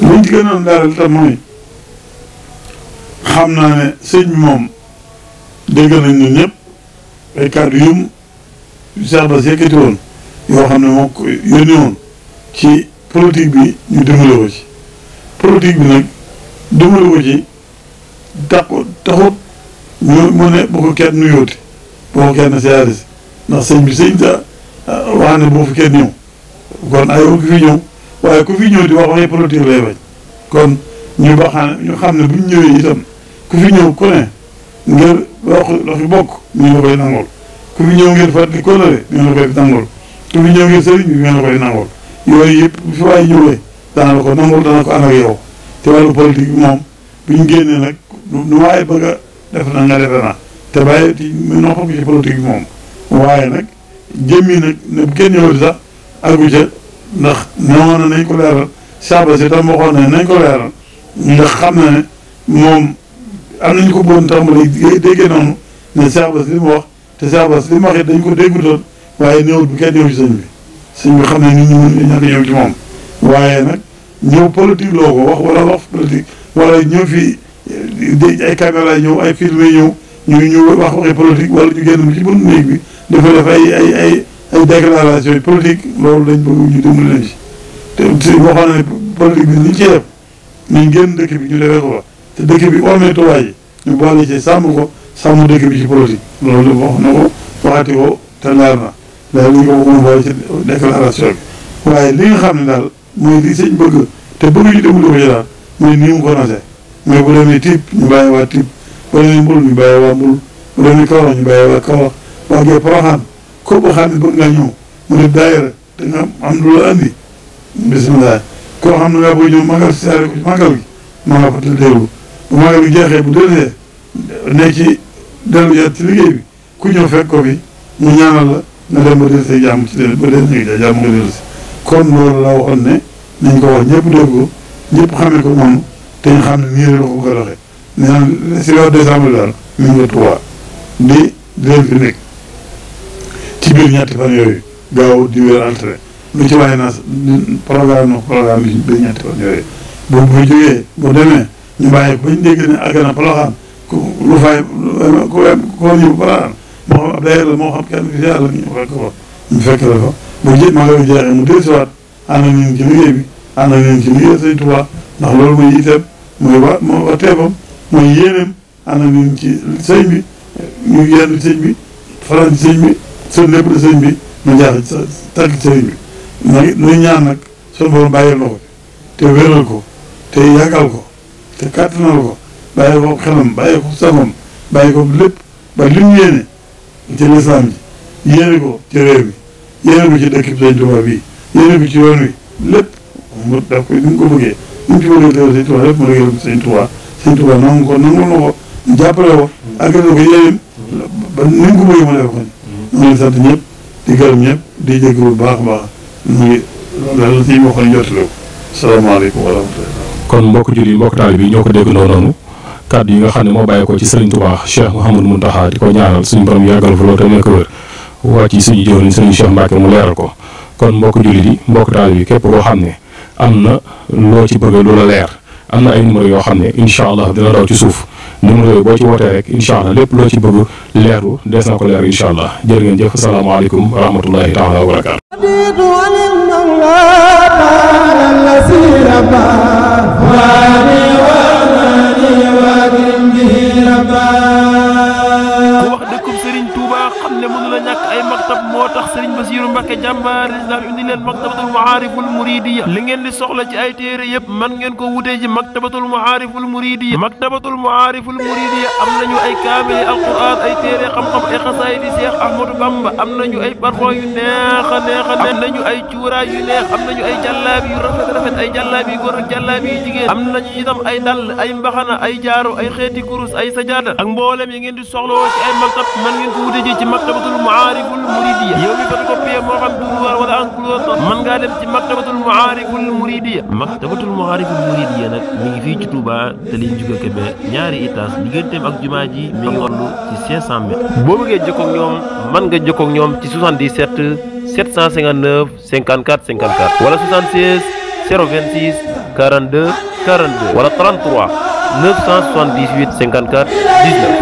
liñ ci gënoon daal tam mooy xam naa ne sëñ bi moom dégg nañ ñun ñëpp ay kàddu yum Cheikh Bass yëkkati woon yoo xam ne moo ko yónni woon ci politique bi ñu dimbale ko ci politique bi nag dimbale ko ci taxut ñu mu ne bu ko kenn nuyooti boo ko kenn siyaare si ndax sëñ bi sëñ ta wax ne boo fi kenn ñëw kon ay ku fi ñëw waaye ku fi ñëw di wax waxee politique lay bañ kon ñu xam ne bu ñu ñëwee itam ku fi ñëw ku ne ngir waxi bokk ñu la koy nangol ku fi ñëw ngir fàttali kóllëre ñu la koy nangol ku fi ñëw ngir sëriñ bi ñu la koy nangol yooyu yëpp bu fi waay ñëwee dana la ko nangol dana ko ànd ak yow te wàllu politique bi moom bu ñu génnee nag nu waaye bëgg a def na nga defe na te bàyyi ci noppal ko ci politique bi moom waaye nag jëmmi nag ne bu kenn ñëwati sax àggu ca ndax newoon na nañ ko leeral Cheikh Bass itam waxoon ne nañ ko leeral ndax xam na ne moom am nañu ko bëggoon tàmbali déggee noonu ne Cheikh Bass li mu wax te Cheikh Bass li mu wax it dañ ko déggutoon waaye néewul bu kenn ñëw ci sëñ bi xam ne nit ñi mën ñàkk ñëw ci moom waaye nag ñëw politique loo ko wax wala wax politique wala ñëw fii ay caméra ñëw ay film ñëw ñu wax waxi politique wala ñu génn ci buntu néeg bi dafa def ay déclaration yi politique loolu dañ bëgg ñu dimbali leen ci te waxoon ne politique bi liñ ci def nañ génn dëkk bi ñu defee ko fa te dëkk bi ormee tubaab yi ñu boole ci sàmm ko sàmm dëkk bi ci politique loolu wax na ko waxati ko te leer na léegi li ñu ko waxoon boole ci déclaration bi waaye li nga xam ne daal mooy li sëñ bëgg te bëgg ñu dimbali ko ci daal mooy nii mu ko nosee mooy bu demee Tiib ñu bàyyi waa Tiib bu demee Mbul ñu bàyyi waa Mbul bu demee Kaolack ñu bàyyi waa Kaolack waa Gee Poroxaan ko boo xam ne bëgg ngaa ñëw mu def daayira te nga am lu la andi bisimilah koo xam ne ngaa bëgg ñëw magal si saare ko ci magal gi ma nga fa déglu bu magal gi jeexee bu dellusee ne ci dellu yaat ci liggéey bi ku ñëw fekk ko fi ñu ñaanal la nga dem ba dellusee jàmm ci ba dellusee jàmm nga dellusi kon loolu la waxoon ne nañ ko wax ñëpp dégg ko ñëpp xamee ko noonu te ñu xam ne nii la ko bëgg a doxee nee na si weeru décembre daal mi ngi Tuubaa di leen fi nekk ci biir ñetti fan yooyu gaaw di wér altine lu ci waaye naa programme bi biir ñetti fan yooyu boobu bu jógee bu demee ñu bàyyi ko bañ dégg ne àgg na Porokhane lu fay ko ñëw Porokhane moo xam ab daayira la moo xam kenn fi yàlla ñu fekk ko ñu fekk la fa bu maa ngi jeexee mu dellusiwaat ànd ak ñun ci liggéey bi ànd ak ñun ci liggéey Sëñ Tuubaa ndax loolu mooy itam mooy teefam mooy yéeneem ànd ak ñun ci sëñ bi ñu yenn sëñ bi faral ci sëñ bi seen lépp de sëñ bi mu jaax sa tàgg sëñ bi nuy ñaan nag sunu borom bàyyil na ko te wéral ko te yàggal ko te kàttanal ko bàyyi ko xelam bàyyi ko sagom bàyyi ko lépp ba li mu yéene ci lislaam ji yéene ko ci réew mi yéene ko ci dëkk bi Sëñ Tuubaa bii yéene ko ci yoon wi lépp mu def ko ni mu ko bëggee ni mu ci bëggee teew Sëñ Tuubaa lépp mu régal ko Sëñ Tuubaa nangu ko nangul na ko jàppale ko àggale ko yéen ba ni mu ko bëggee ma def ko ñu ngi sant ñëpp di gërëm ñëpp di jégalu bu baax a baax ñu ngi loolu si waxoon jotale ko salaamaaleykum wa rahmatulah. kon mbokk julli mbokk taalibe bi ñoo ko déggandoo noonu kàddu yi nga xam ne moo bàyyi ko ci Serigne Touba Cheikh Mouhamadou Mountakha di ko ñaanal suñu borom yàggal fa loolu te nekk wér wàcc ci suñu jëwriñ Serigne Cheikh Mbacke mu leeral ko kon mbokk julli di mbokk taalibe bi képp koo xam ne am na loo ci bëgg lu la leer am na ay numéro yoo xam ne incha allah dina daw ci suuf numéro yooyu boo ci wootee rek incha allah lépp loo ci bëgg leeru dees na ko leer incha allah jërë ngeen jëf asalaamaaleykum wa rahmatullahi taala wa barakaatu. moo tax Serigne Bassirou Mbacké jàmbaar islam indi leen maktabatul maariful muridiya li ngeen di soxla ci ay téere yëpp man ngeen ko wutee ji maktabatul maariful muridiya am nañu ay kaamili alquran ay téere xam-xam ay xasaayid yi Cheikh Ahmadou Bamba am nañu ay parfum yu neex a am nañu ay cuuraay yu neex am nañu ay jàllaabi yu rafet ay jàllaabi yu góor ak jàllaabi yu jigéen am nañu itam ay dàll ay mbaxana ay jaaro ay xeeti kurus ay sajaada ak mboolem yi ngeen di soxla ci ay maktab man ngeen ko wutee ji ci maktabatul maariful muridiya yow mi photocopie moo xam duruwaar wala enclos mën ngaa dem ci maktabatul maariful muridiya nag mi ngi fii ci Touba te liñ juga Kébé ñaari étage digganteem ak jumaa ji mi ngi toll ci 500 mètres boo bëggee jokkoo ak ñoom mën nga jokkoo ak ñoom ci 77 759 54 54 wala 76 026 42 42 wala 33 978 54 19.